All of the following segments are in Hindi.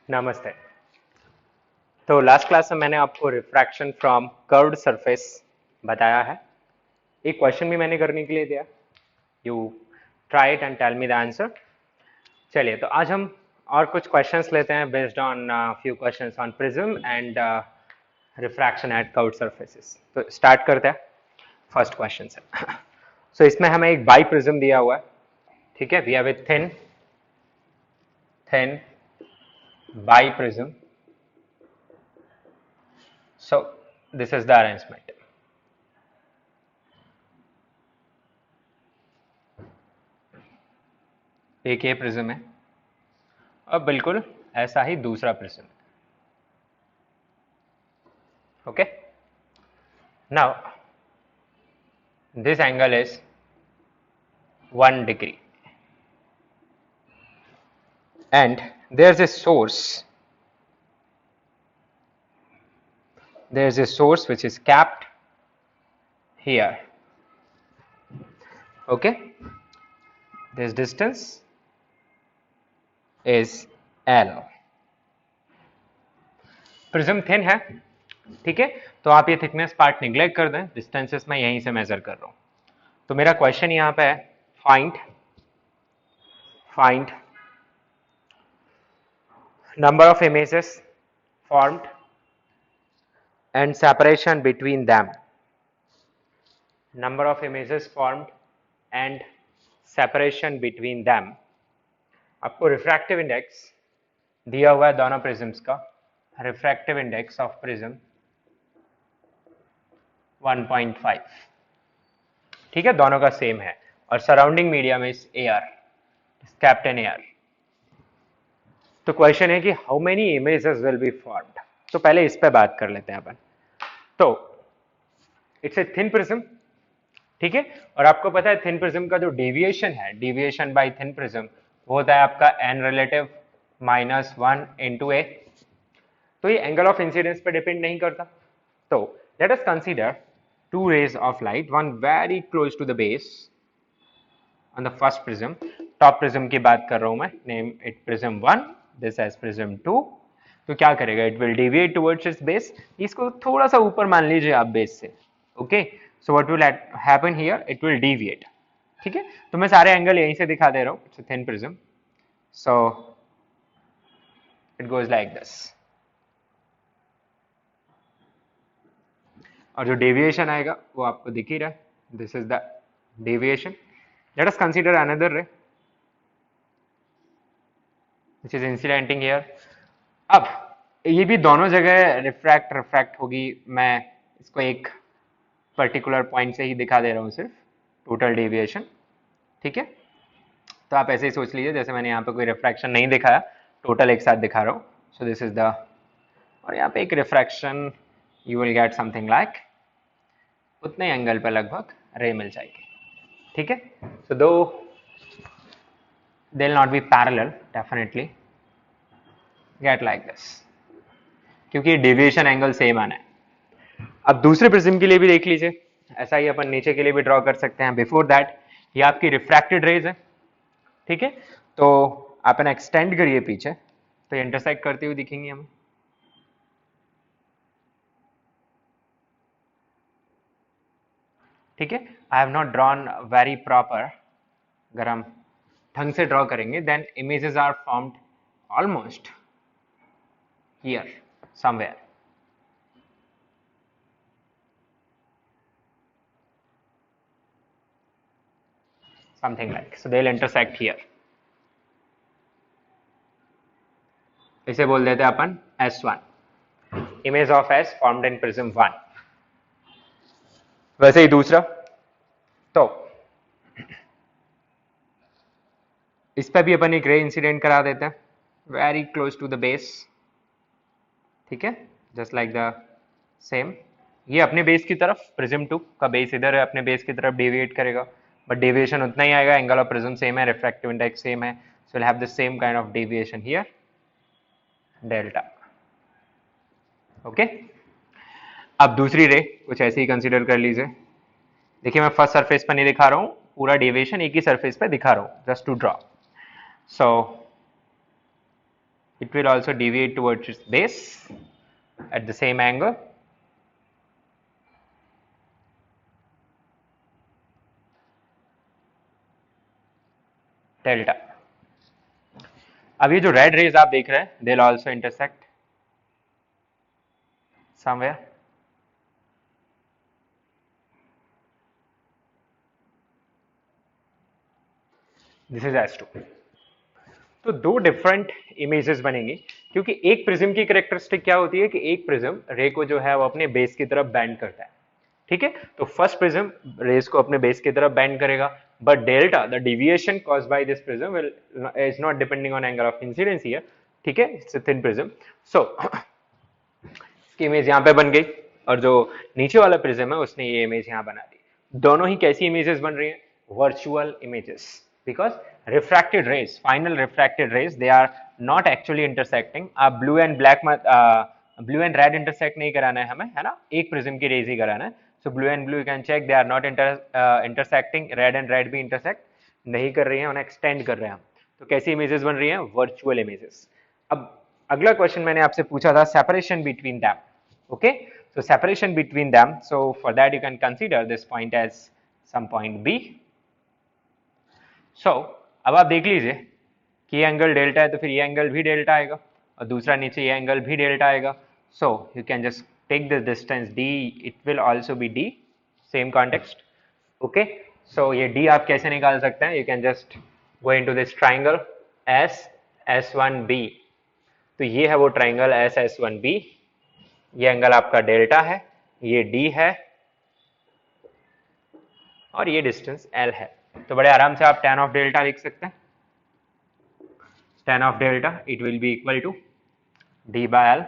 नमस्ते। तो लास्ट क्लास में मैंने आपको रिफ्रैक्शन फ्रॉम कर्व्ड सरफेस बताया है। एक क्वेश्चन भी मैंने करने के लिए दिया, you try it and tell me the answer. चलिए, तो आज हम और कुछ क्वेश्चंस लेते हैं based on few questions on prism and refraction at curved surfaces. तो स्टार्ट करते हैं फर्स्ट क्वेश्चन से। सो इसमें हमें एक बाई प्रिज्म दिया हुआ है, ठीक है। We have a thin thin by prism. So this is the arrangement. एक ये प्रिज्म है और बिल्कुल ऐसा ही दूसरा प्रिज्म है। Okay, now this angle is 1 degree and there's a source. There's a source which is capped here. Okay, this distance is L. Prism thin है, ठीक है, तो आप ये थिकनेस पार्ट निग्लेक्ट कर दें, डिस्टेंसेस मैं यहीं से मेजर कर रहा हूं। तो मेरा क्वेश्चन यहां पे है find number of images formed and separation between them. Number of images formed and separation between them. आपको रिफ्रैक्टिव इंडेक्स दिया हुआ है दोनों प्रिज्म्स का। रिफ्रैक्टिव इंडेक्स ऑफ प्रिज्म 1.5, ठीक है, दोनों का सेम है और surrounding medium is air, kept in air. तो क्वेश्चन है कि how many images will be formed. तो पहले इस पे बात कर लेते हैं अपन। तो इट्स ए थिन प्रिज्म, ठीक है, और आपको पता है थिन प्रिज्म का जो डेविएशन है, डेविएशन बाय थिन प्रिज्म, वो होता है आपका n रिलेटिव -1 इंटू ए। तो ये एंगल ऑफ इंसिडेंस पे डिपेंड नहीं करता। तो let us consider two rays of light, one very close to the base on the first prism. Top prism की बात कर रहा हूं मैं, name it prism 1, this as prism 2। तो क्या करेगा, it will deviate towards its base. इसको थोड़ा सा ऊपर मान लीजिए आप बेस से। Okay, so what will happen here, it will deviate, ठीक है। तो मैं सारे एंगल यहीं से दिखा दे रहा हूं। It's a thin prism, so it goes like this. और जो डेविएशन आएगा वो आपको दिख ही रहा है, this is the deviation. Late us consider another रे which is incidenting here. अब ये भी दोनों जगह रिफ्रैक्ट होगी। मैं इसको एक पर्टिकुलर पॉइंट से ही दिखा दे रहा हूँ, सिर्फ टोटल डेविएशन, ठीक है। तो आप ऐसे ही सोच लीजिए जैसे मैंने यहाँ पे कोई रिफ्रैक्शन नहीं दिखाया, टोटल एक साथ दिखा रहा हूँ। सो दिस इज द, और यहाँ पे एक refraction, you will get something like उतने एंगल पे लगभग रे मिल जाएगी, ठीक है। सो दो they will not be parallel, definitely get like this, क्योंकि डेविएशन एंगल सेम आना है। अब दूसरे प्रिज्म के लिए भी देख लीजिए, ऐसा ही अपन नीचे के लिए भी ड्रॉ कर सकते हैं। बिफोर दैट ये आपकी रिफ्रैक्टेड रेज है, ठीक है। तो अपन एक्सटेंड करिए पीछे, तो ये इंटरसेक्ट करती हुई दिखेंगी हमें, ठीक है। I have not drawn very proper. अगर हम ढंग से ड्रॉ करेंगे then images are formed almost here somewhere, something like, so they'll intersect here. इसे बोल देते हैं अपन S1, image of S formed in prism 1। वैसे ही दूसरा, तो इस पे भी अपन एक रे इंसिडेंट करा देते हैं very close to the base, ठीक है, जस्ट लाइक द सेम। ये अपने बेस की तरफ, प्रिज्म 2 का बेस इधर है, अपने बेस की तरफ डेविएट करेगा, बट डेविएशन उतना ही आएगा। एंगल ऑफ प्रिज्म सेम है, रिफ्रैक्टिव इंडेक्स सेम है, so will have the same kind of deviation here, delta. Okay, अब दूसरी रे कुछ ऐसे ही कंसीडर कर लीजिए। देखिए मैं फर्स्ट सरफेस पर नहीं दिखा रहा हूं, पूरा डेविएशन एक ही सरफेस पे दिखा रहा हूं, just to draw. So it will also deviate towards its base at the same angle. Delta. अब ये जो रेड रेज आप देख रहे हैं, they'll also intersect somewhere. This is S2. तो दो डिफरेंट इमेजेस बनेंगी, क्योंकि एक प्रिज्म की कैरेक्टरिस्टिक क्या होती है कि एक प्रिज्म रे को जो है वो अपने बेस की तरफ बेंड करता है, ठीक है। तो फर्स्ट प्रिज्म रेज को अपने बेस की तरफ बेंड करेगा, but delta the deviation caused by this prism will is not depending on angle of incidence here, ठीक है, इट्स अ थिन प्रिज्म। सो इसकी इमेज यहाँ पे बन गई, और जो नीचे वाला प्रिज्म है उसने ये इमेज यहाँ बना दी। दोनों ही कैसी इमेजेस बन रही हैं? Virtual images, because refracted rays, final refracted rays, they are not actually intersecting. आप ब्लू एंड ब्लैक मत, ब्लू एंड रेड इंटरसेक्ट नहीं कराना है हमें, है ना, एक प्रिज्म की रेज ही कराना है। So blue and blue you can check, they are not intersecting, red and red भी इंटरसेक्ट नहीं कर रही हैं, उन्हें एक्सटेंड कर रहे हैं हम। तो कैसी इमेजेस बन रही हैं? Virtual images. अब अगला क्वेश्चन मैंने आपसे पूछा था separation between them, okay. So separation between them, so for that you can consider this point as some point B. So अब आप देख लीजिए कि ये एंगल डेल्टा है, तो फिर ये एंगल भी डेल्टा आएगा, और दूसरा नीचे ये एंगल भी डेल्टा आएगा। So you can just take this distance D, it will also be D, same context, okay. So ये D आप कैसे निकाल सकते हैं? You can just go into this triangle S1B, तो ये है वो ट्राइंगल S1B, ये एंगल आपका डेल्टा है, ये D है, और ये डिस्टेंस L है। तो बड़े आराम से आप tan ऑफ डेल्टा लिख सकते हैं। tan of delta it will be equal to D by L,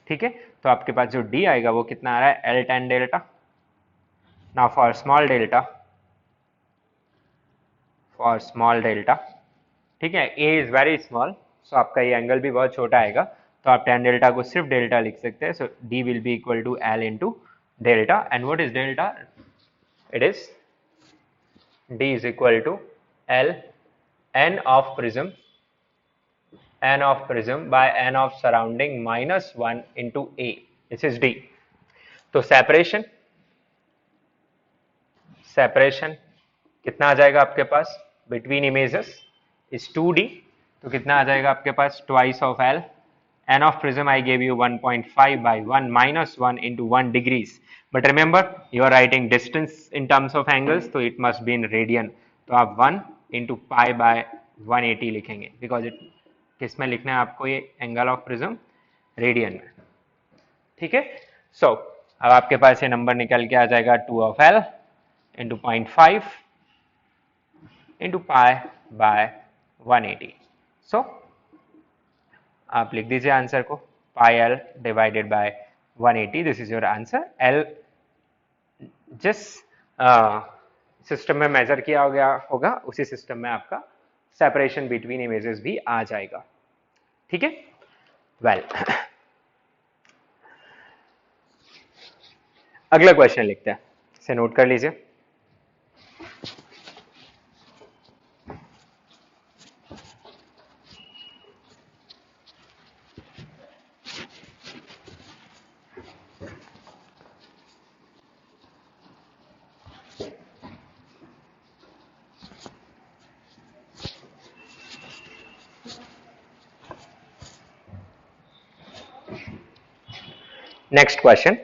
ठीक है। तो आपके पास जो D आएगा वो कितना आ रहा है? L tan delta. Now for small delta, ठीक है, A इज वेरी स्मॉल, सो आपका ये एंगल भी बहुत छोटा आएगा, तो आप tan डेल्टा को सिर्फ डेल्टा लिख सकते हैं। So D will be equal to L into delta, and what is delta? It is D is equal to L n of prism by n of surrounding minus 1 into A. This is D. तो सेपरेशन कितना आ जाएगा आपके पास बिटवीन इमेजेस इज 2D, तो कितना आ जाएगा आपके पास? Twice of L. n of prism I gave you 1.5 by 1 minus 1 into 1 degrees, but remember you are writing distance in terms of angles, so it must be in radian, तो आप 1 into pi by 180 लिखेंगे, because it किस में लिखना है आपको? ये एंगल ऑफ प्रिज्म रेडियन में, ठीक है। सो अब आपके पास ये नंबर निकल के आ जाएगा 2 of L into 0.5 into pi by 180। सो आप लिख दीजिए आंसर को, pi L divided by 180, this is your answer. L जिस सिस्टम में मेजर किया गया होगा उसी सिस्टम में आपका सेपरेशन बिटवीन इमेजेस भी आ जाएगा, ठीक है। वेल अगला क्वेश्चन लिखते हैं, इसे नोट कर लीजिए। नेक्स्ट क्वेश्चन,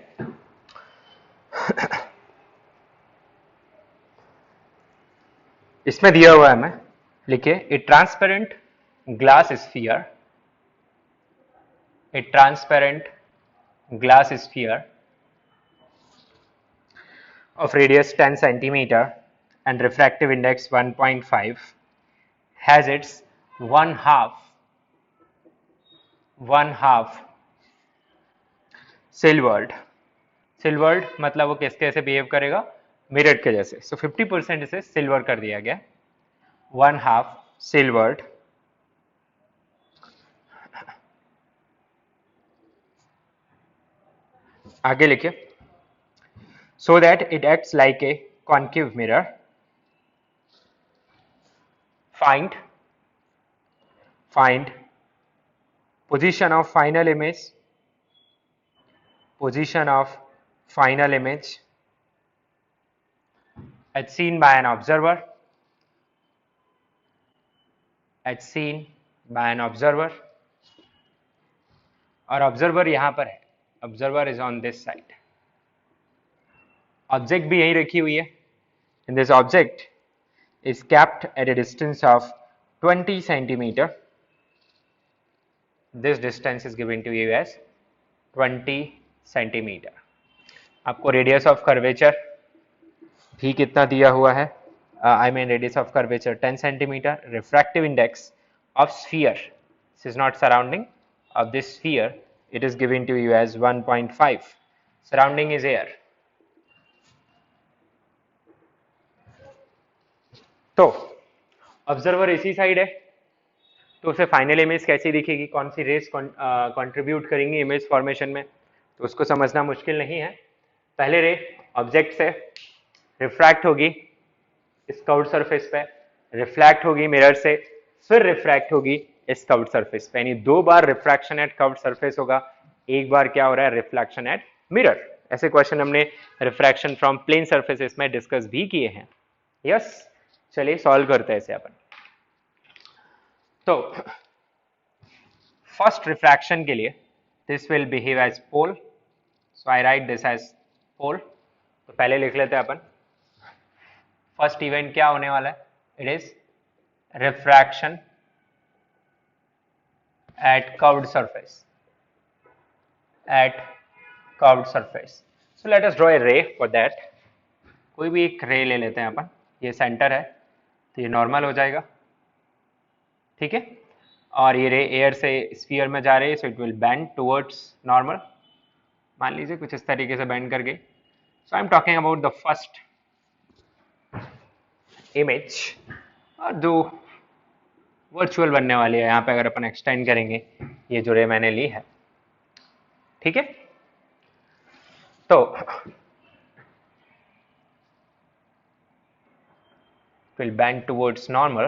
इसमें दिया हुआ है, हमें लिखिए ए transparent glass sphere of radius 10 centimeter and refractive index 1.5 has its one half silvered मतलब वो कैसे बिहेव करेगा? मिरर के जैसे। सो 50% इसे सिल्वर कर दिया गया, 1/2 सिल्वर्ड, आगे लिखिए, so that it acts like a concave mirror. Find position of final image, position of final image as seen by an observer, as seen by an observer, और ऑब्जर्वर यहां पर है, observer is on this side, object भी यहीं रखी हुई है, and this object is kept at a distance of 20 centimeter. This distance is given to you as 20 centimeter. आपको रेडियस ऑफ कर्वेचर भी कितना दिया हुआ है, I mean radius of curvature 10 centimeter. Refractive index of sphere, this is not surrounding, of this sphere it is given to you as 1.5. Surrounding is air. तो ऑब्जर्वर इसी साइड है, तो उसे फाइनल इमेज कैसी दिखेगी, कौन सी रेस कंट्रीब्यूट करेंगी इमेज फॉर्मेशन में, तो उसको समझना मुश्किल नहीं है. पहले रे ऑब्जेक्ट से रिफ्रैक्ट होगी इस कर्व्ड सरफेस पे, रिफ्लेक्ट होगी मिरर से, फिर रिफ्रैक्ट होगी इस कर्व्ड सरफेस पे, यानी 2 बार रिफ्रैक्शन एट कर्व्ड सरफेस होगा, एक बार क्या हो रहा है रिफ्लेक्शन एट मिरर. ऐसे क्वेश्चन हमने रिफ्रैक्शन फ्रॉम प्लेन सरफेसेस में डिस्कस भी किए हैं. यस, चलिए सॉल्व करते हैं इसे अपन. तो फर्स्ट रिफ्रैक्शन के लिए this will behave as pole, so I write this as pole. तो पहले लिख लेते हैं अपन. फर्स्ट इवेंट क्या होने वाला है, it is refraction at curved surface, at curved surface. So let us draw a ray for that. कोई भी एक रे ले लेते हैं अपन, ये सेंटर है तो ये नॉर्मल हो जाएगा, ठीक है, और ये रे एयर से स्फीयर में जा रही है, so it will bend towards normal. मान लीजिए कुछ इस तरीके से बेंड कर गई. So I am talking about the first image, और जो वर्चुअल बनने वाली है यहाँ पे अगर अपन एक्सटेंड करेंगे ये जो रे मैंने ली है, ठीक है. तो विल बेंड टुवर्ड्स नॉर्मल.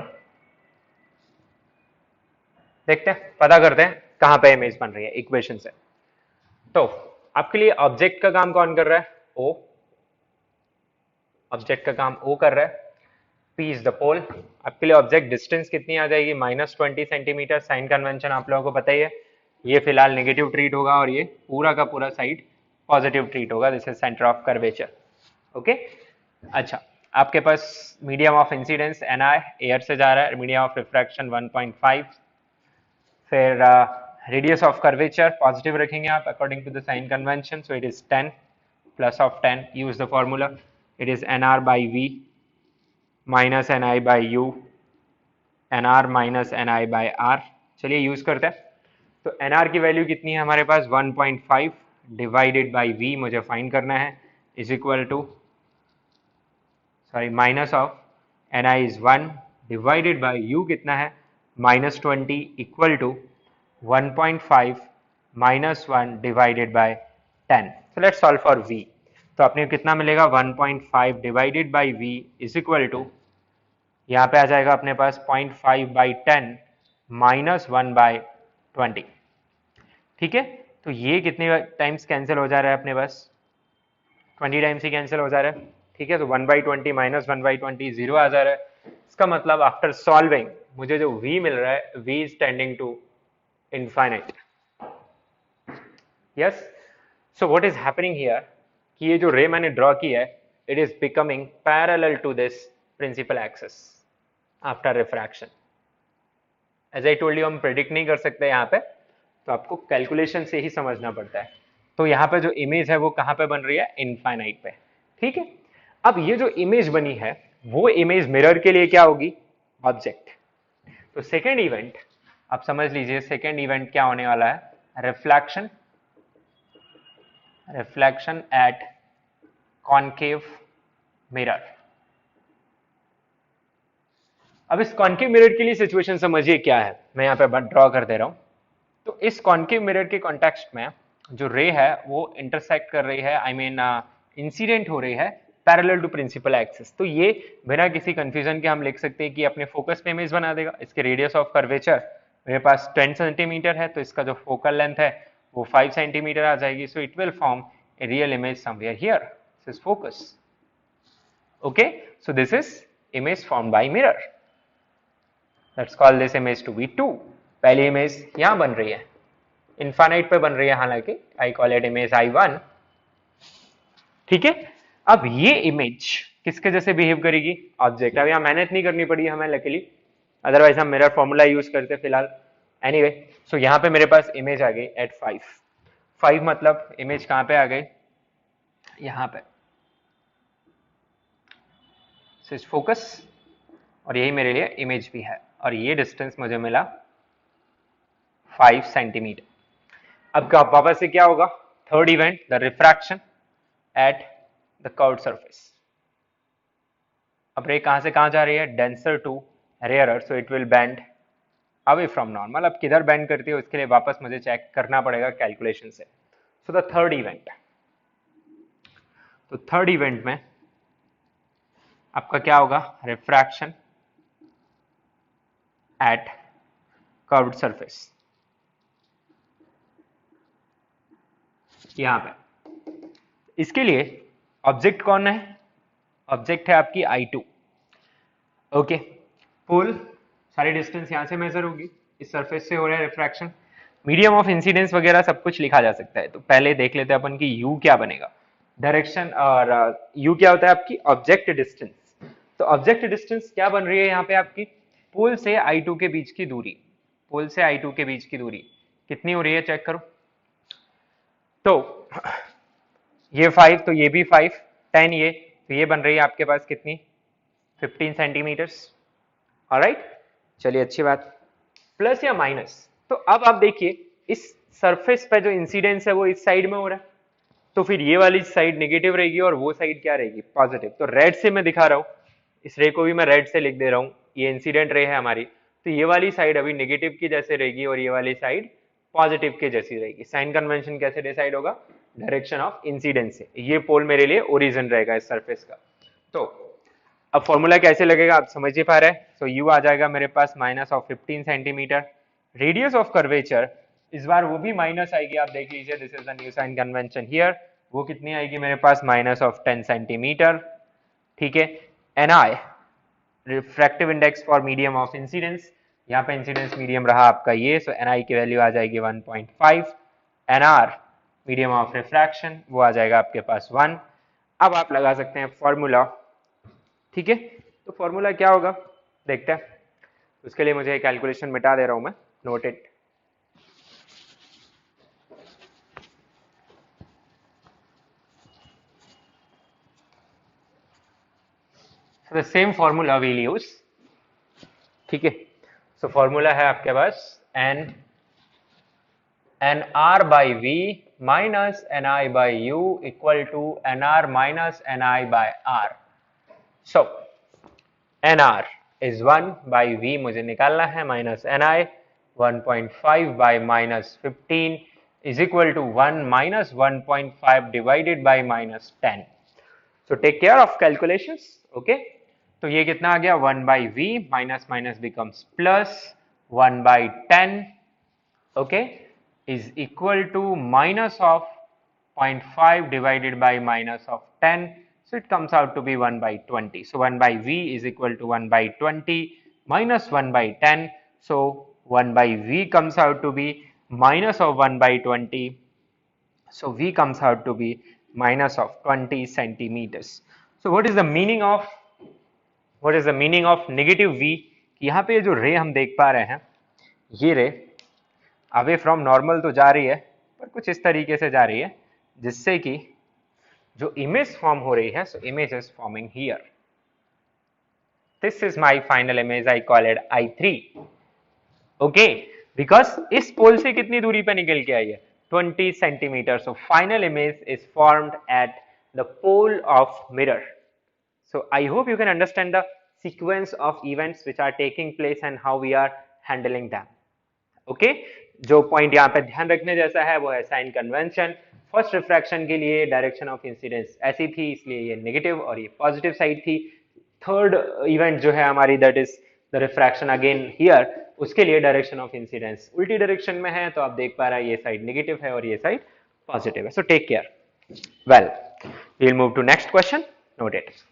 देखते हैं, पता करते हैं कहां पे इमेज बन रही है इक्वेशन से. तो आपके लिए ऑब्जेक्ट का काम कौन कर रहा है, ओ. ऑब्जेक्ट का काम ओ कर रहा है. पी इज द पोल. आपके लिए ऑब्जेक्ट डिस्टेंस कितनी आ जाएगी, -20 सेंटीमीटर. साइन कन्वेंशन आप लोगों को पता ही है, ये फिलहाल नेगेटिव ट्रीट होगा और ये पूरा का पूरा साइड पॉजिटिव ट्रीट होगा. This is centre of curvature. Okay, अच्छा, आपके पास medium of incidence Ni air से जा रहा है, मीडियम ऑफ रिफ्रैक्शन 1.5, फिर रेडियस ऑफ कर्वेचर पॉजिटिव रखेंगे आप according to the sign convention, so it is 10 plus of 10. Use the formula, it is Nr by V minus Ni by U, Nr minus Ni by R. चलिए यूज करते हैं. तो Nr की वैल्यू कितनी है हमारे पास, 1.5 डिवाइडेड बाई V मुझे फाइंड करना है, is equal to, sorry, minus of Ni is 1 divided by U कितना है, -20 इक्वल टू 1.5 माइनस 1 divided by 10. So let's solve for V. तो आपने कितना मिलेगा, 1.5 divided by V is equal to, यहाँ पे आ जाएगा अपने पास 0.5 बाई 10 माइनस 1 बाई 20. ठीक है, तो ये कितने टाइम्स कैंसिल हो जा रहा है अपने पास, 20 टाइम्स ही कैंसिल हो जा रहा है. ठीक है, तो 1/20 माइनस 1/20 0 आ जा रहा है. इसका मतलब आफ्टर सॉल्विंग मुझे जो V मिल रहा है, V is tending to infinite. Yes, so what is happening here कि ये जो रे मैंने ड्रॉ किया है, it is becoming parallel to this principal axis after refraction. As I told you, हम प्रेडिक्ट नहीं कर सकते यहाँ पे, तो आपको कैलकुलेशन से ही समझना पड़ता है. तो यहाँ पे जो इमेज है वो कहाँ पे बन रही है, इनफाइनाइट पे. ठीक है, अब ये जो इमेज बनी है वो इमेज मिरर के लिए क्या होगी, ऑब्जेक्ट. तो सेकेंड इवेंट आप समझ लीजिए, सेकेंड इवेंट क्या होने वाला है, reflection, reflection eight concave mirror. अब इस कॉनकेव मिरर के लिए सिचुएशन समझिए क्या है, मैं यहाँ पे ड्रॉ कर दे रहा हूं. तो इस कॉनकेव मिरर के कॉन्टेक्स्ट में जो रे है वो इंटरसेक्ट कर रही है, आई मीन इंसिडेंट हो रही है पैरेलल टू प्रिंसिपल एक्सिस. तो ये बिना किसी कंफ्यूजन के हम लिख सकते हैं कि अपने फोकस पे इमेज बना देगा. इसके रेडियस ऑफ कर्वेचर मेरे पास 10 सेंटीमीटर है तो इसका जो फोकल लेंथ है वो 5 सेंटीमीटर आ जाएगी. So it will form a real image somewhere here. This is focus. Okay, so this is image formed by mirror. Let's call this image to be 2. पहली इमेज यहां बन रही है, इनफाइनाइट पे बन रही है, हालांकि आई कॉल इट इमेज I1. ठीक है, अब ये इमेज किसके जैसे बिहेव करेगी? ऑब्जेक्ट. अब यहाँ मेहनत नहीं करनी पड़ी हमें लकीली, अदरवाइज हम मिरर फॉर्मूला यूज करते फिलहाल. एनीवे, सो यहाँ पे मेरे पास इमेज आ गई एट 5 मतलब इमेज कहाँ पे आ गई? यहाँ पे. सिर्फ फोकस, और यही मेरे लिए इमेज भी है, और ये डिस्टेंस मुझे मिला 5 सेंटीमीटर. अब वापस से क्या होगा? Third event, the refraction at the curved surface. अब रे कहां से कहां जा रही है? Denser to rarer, so it will bend away from normal. अब किधर बेंड करती है उसके लिए वापस मुझे चेक करना पड़ेगा कैलकुलेशन से. सो द थर्ड इवेंट, तो थर्ड इवेंट में आपका क्या होगा? Refraction at curved surface. यहां पे इसके लिए ऑब्जेक्ट कौन है? ऑब्जेक्ट है आपकी I2. ओके, पोल सारी डिस्टेंस यहां से मेजर होगी, इस सरफेस से हो रहा है रिफ्रैक्शन. मीडियम ऑफ इंसिडेंस वगैरह सब कुछ लिखा जा सकता है, तो पहले देख लेते हैं अपन की U क्या बनेगा. डायरेक्शन, और U क्या होता है? आपकी ऑब्जेक्ट डिस्टेंस. तो ऑब्जेक्ट डिस्टेंस क्या बन रही है यहाँ पे आपकी? पोल से I2 के बीच की दूरी. पोल से I2 के बीच की दूरी कितनी हो रही है? चेक करो. तो ये 5, तो ये भी 5, 10 ये, तो ये बन रही है आपके पास कितनी? 15 सेंटीमीटर्स. ऑलराइट, चलिए अच्छी बात. प्लस या माइनस? तो अब आप देखिए इस सरफेस पे जो इंसिडेंस है वो इस साइड में हो रहा है, तो फिर ये वाली साइड नेगेटिव रहेगी और वो साइड क्या रहेगी? पॉजिटिव. तो रेड से मैं दिखा रहा हूं, इस रे को भी मैं रेड से लिख दे रहा हूं. ये इंसिडेंट रे है हमारी, तो ये वाली साइड अभी नेगेटिव की जैसे रहेगी और ये वाली साइड पॉजिटिव के जैसी रहेगी. साइन कन्वेंशन कैसे डिसाइड होगा? डायरेक्शन ऑफ इंसिडेंस से. ये पोल मेरे लिए ओरिजिन रहेगा इस सरफेस का. तो अब फॉर्मूला कैसे लगेगा आप समझ ही पा रहे हैं. सो यू आ जाएगा मेरे पास minus of 15 centimetre. Radius of curvature इस बार वो भी माइनस आएगी, आप देख लीजिए. This is the new sign convention here. वो कितनी आएगी मेरे पास? Minus of 10 centimetre. ठीक है. N I refractive index for medium of incidence, यहाँ पे इंसिडेंस मीडियम रहा आपका ये, सो एन आई की वैल्यू आ जाएगी 1.5. N R medium of refraction, वो आ जाएगा आपके पास 1. अब आप लगा सकते हैं फॉर्मूला. ठीक है, तो फॉर्मूला क्या होगा देखते हैं. उसके लिए मुझे कैलकुलेशन मिटा दे रहा हूं मैं, note it. The same formula we'll use. ठीक है, सो फॉर्मूला है आपके पास n r by we minus n i by u equal to n r minus n i by r. So n r is 1 by v मुझे निकालना है, minus n i 1.5 by minus 15 is equal to 1 minus 1.5 divided by minus 10. So take care of calculations. Okay, तो ये कितना आ गया? 1 by we, minus minus becomes plus 1 by 10. Okay, is equal to minus of 0.5 divided by minus of 10. So it comes out to be 1 by 20. So 1 by V is equal to 1 by 20 minus 1 by 10. So 1 by V comes out to be minus of 1 by 20. So V comes out to be minus of 20 centimeters. So what is the meaning of negative V? यहाँ पे जो रे हम देख पा रहे हैं, ये रे अवे फ्रॉम नॉर्मल तो जा रही है, पर कुछ इस तरीके से जा रही है जिससे कि जो इमेज फॉर्म हो रही है, so image is forming here. This is my final image, I call it I3. Okay, because इस पोल से कितनी दूरी पे निकल के आई है? 20 centimetre. So final image is formed at the pole of mirror. So I hope you can understand the sequence of events which are taking place and how we are handling them. Okay, जो पॉइंट यहाँ पे ध्यान रखने जैसा है वो है साइन कन्वेंशन. फर्स्ट रिफ्रैक्शन के लिए डायरेक्शन ऑफ इंसिडेंस ऐसी थी, इसलिए ये नेगेटिव और ये पॉजिटिव साइड थी. थर्ड इवेंट जो है हमारी, that is the refraction again here, उसके लिए डायरेक्शन ऑफ इंसिडेंस उल्टी डायरेक्शन में है, तो आप देख पा रहे हैं ये साइड नेगेटिव है और ये साइड पॉजिटिव है. So take care. Well, we'll move to next question. Note it.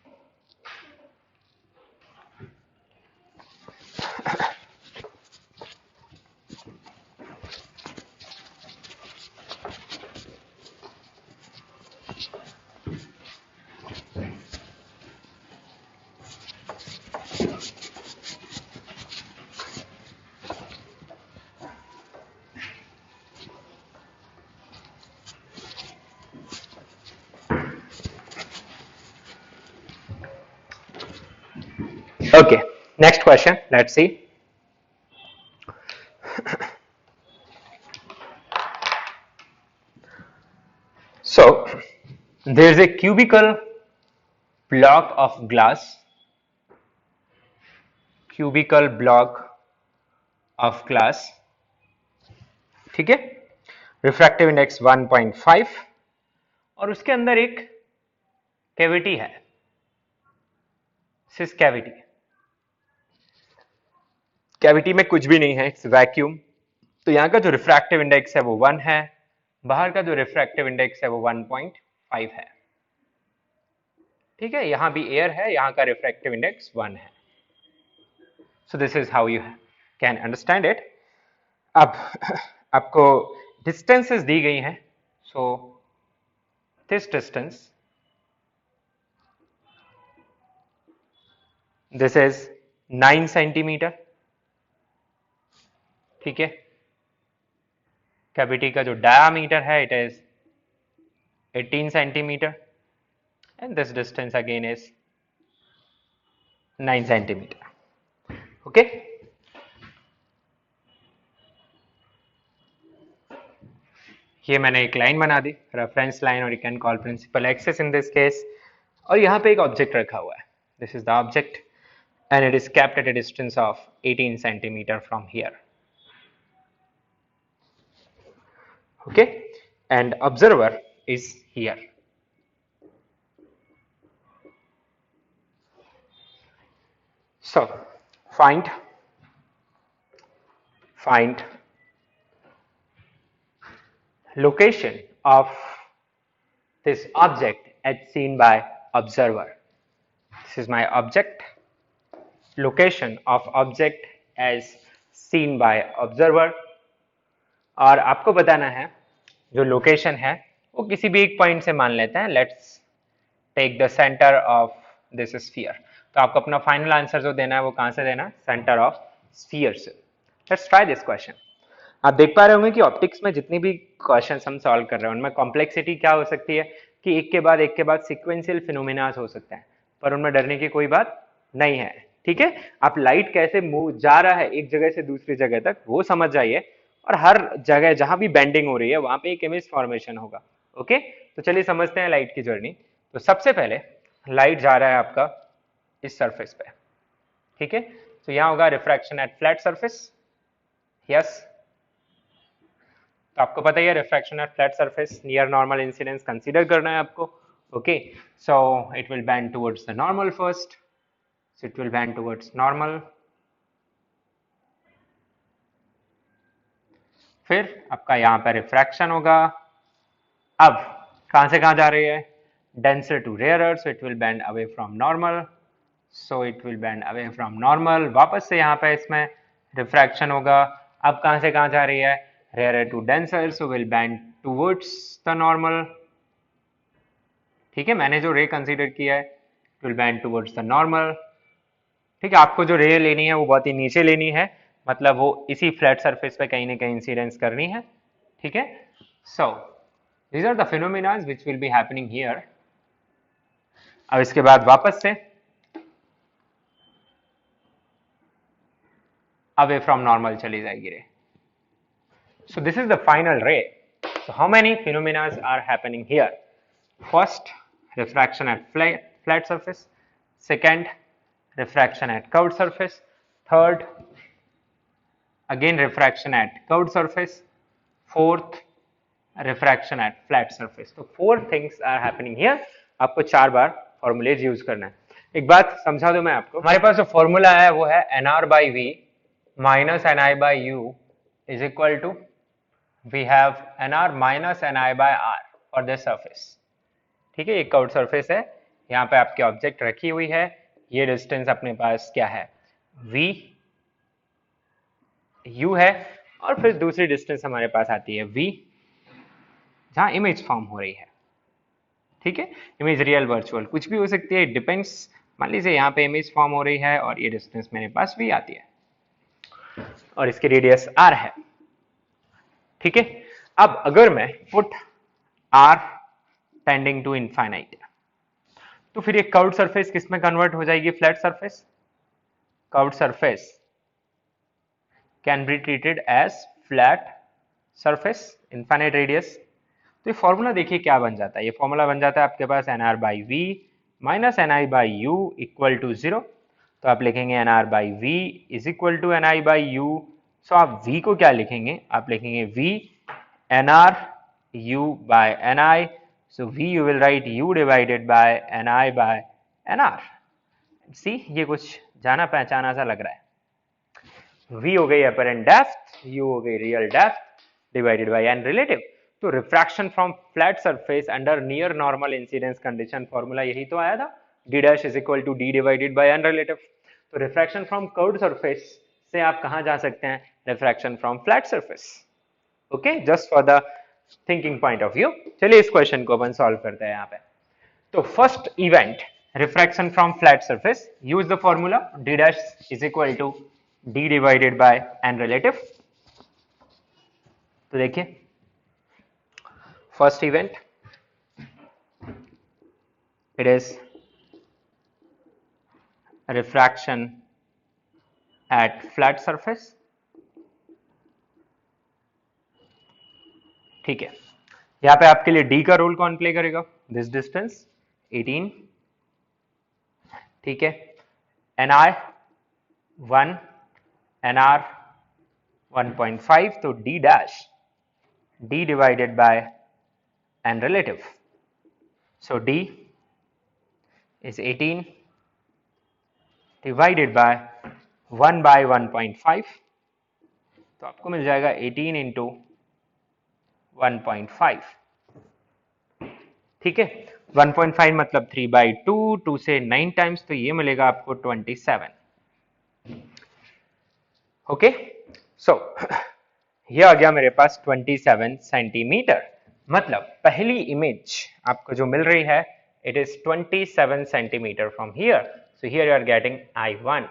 Okay, next question. Let's see. So, there is a cubical block of glass. Cubical block of glass. ठीक है, रिफ्रैक्टिव इंडेक्स 1.5 और उसके अंदर एक कैविटी है, सिस कैविटी. कैविटी में कुछ भी नहीं है, इट्स वैक्यूम. तो यहाँ का जो रिफ्रैक्टिव इंडेक्स है वो 1 है, बाहर का जो रिफ्रैक्टिव इंडेक्स है वो 1.5 है. ठीक है, यहां भी एयर है, यहां का रिफ्रैक्टिव इंडेक्स 1 है. So this is how you can understand it. अब आपको डिस्टेंसेस दी गई हैं. So this distance, this is 9 centimetre. ठीक है, कैविटी का जो डायामीटर है it is 18 centimetre and this distance again is 9 centimeter. Okay, ये मैंने एक लाइन बना दी, रेफरेंस लाइन, और you can call principal axis in this case. और यहाँ पे एक ऑब्जेक्ट रखा हुआ है. This is the object and it is kept at a distance of 18 centimeter from here. Okay, and observer is here. So find location of this object as seen by observer. This is my object. Location of object as seen by observer. और आपको बताना है जो लोकेशन है वो किसी भी एक पॉइंट से मान लेते हैं. Let's take the centre of this sphere. तो आपको अपना फाइनल आंसर जो देना है वो कहां से देना, सेंटर ऑफ स्फीयर से. Let's try this question. आप देख पा रहे होंगे कि ऑप्टिक्स में जितनी भी क्वेश्चन हम सॉल्व कर रहे हैं उनमें कॉम्प्लेक्सिटी क्या हो सकती है कि एक के बाद सिक्वेंशियल फिनोमेनास हो सकते हैं, पर उनमें डरने की कोई बात नहीं है. ठीक है, आप लाइट कैसे मूव जा रहा है एक जगह से दूसरी जगह तक वो समझ जाइए, और हर जगह जहां भी बेंडिंग हो रही है वहां पे एक इमेज फॉर्मेशन होगा. ओके, तो चलिए समझते हैं लाइट की जर्नी. तो सबसे पहले लाइट जा रहा है आपका इस सरफेस पे. ठीक है, तो यहां होगा refraction at flat surface. Yes, तो आपको पता ही है refraction at flat surface near normal incidence consider करना है आपको. Okay, so it will bend towards the normal first. So it will bend towards normal. फिर आपका यहाँ पर रिफ्रैक्शन होगा. अब कहां से कहां जा रही है, denser to rarer, so it will bend away from normal. So it will bend away from normal. वापस से यहाँ पे इसमें रिफ्रैक्शन होगा. अब कहां से कहां जा रही है, rarer to denser, so will bend towards the normal. ठीक है, मैंने जो रे कंसीडर किया है it will bend towards the normal. ठीक है, आपको जो रे लेनी है वो बहुत ही नीचे लेनी है, मतलब वो इसी फ्लैट सरफेस पे कहीं ना कहीं इंसिडेंस करनी है. ठीक है, so these are the phenomena which will be happening here. अब इसके बाद वापस से अवे फ्रॉम नॉर्मल चली जाएगी ray. So this is the final ray. So how many phenomena are happening here. First, refraction at flat surface. Second, refraction at curved surface. Third, again refraction at curved surface. Fourth, refraction at flat surface. So 4 things are happening here. आपको 4 बार फॉर्मूलेज यूज करना है. एक बात समझा दूं मैं आपको, हमारे पास जो फॉर्मूला है वो है nr by v minus ni by u is equal to, we have nr minus ni by r for this surface. ठीक है, एक कर्व्ड सरफेस है, यहाँ पे आपके ऑब्जेक्ट रखी हुई है, ये डिस्टेंस अपने पास क्या है, v u है, और फिर दूसरी डिस्टेंस हमारे पास आती है v, जहाँ इमेज फॉर्म हो रही है. ठीक है, इमेज रियल वर्चुअल कुछ भी हो सकती है, डिपेंड्स. मान लीजिए यहाँ पे इमेज फॉर्म हो रही है और ये डिस्टेंस मेरे पास v आती है और इसकी रेडियस r है. ठीक है, अब अगर मैं put r tending to infinite, तो फिर ये कर्व्ड सरफेस किस में कन्वर्ट हो जाएगी, flat surface. Curved surface can be treated as flat surface, infinite radius. तो ये फॉर्मूला देखिए क्या बन जाता है, ये फॉर्मूला बन जाता है आपके पास nr by we minus ni by u equal to 0. तो आप लिखेंगे nr by we is equal to ni by u. So आप v को क्या लिखेंगे, आप लिखेंगे v nr u by ni. So v you will write u divided by ni by nr. See, ये कुछ जाना पहचाना सा लग रहा है. v हो गई apparent depth, u हो गई real depth divided by n relative. तो refraction from flat surface under near normal incidence condition formula यही तो आया था, d dash is equal to d divided by n relative. तो रिफ्रैक्शन फ्रॉम कर्व्ड सरफेस से आप कहां जा सकते हैं, refraction from flat surface. Okay, just for the thinking point of view. चलिए इस क्वेश्चन को अपन सॉल्व करते हैं यहाँ पे. तो first event refraction from flat surface, use the formula d dash is equal to d divided by n relative. तो देखिए first event, it is refraction at flat surface. ठीक है, यहाँ पे आपके लिए d का रोल कौन प्ले करेगा, दिस डिस्टेंस 18. ठीक है, ni 1, nr 1.5, तो d dash d divided bye and relative. So d is 18 divided by 1 by 1.5. तो आपको मिल जाएगा 18 into 1.5. ठीक है, 1.5 मतलब 3 by 2, 2 से 9 टाइम्स, तो ये मिलेगा आपको 27. ओके, सो ये आ गया मेरे पास 27 सेंटीमीटर. मतलब पहली इमेज आपको जो मिल रही है, it is 27 centimetre from here. So here you are getting I1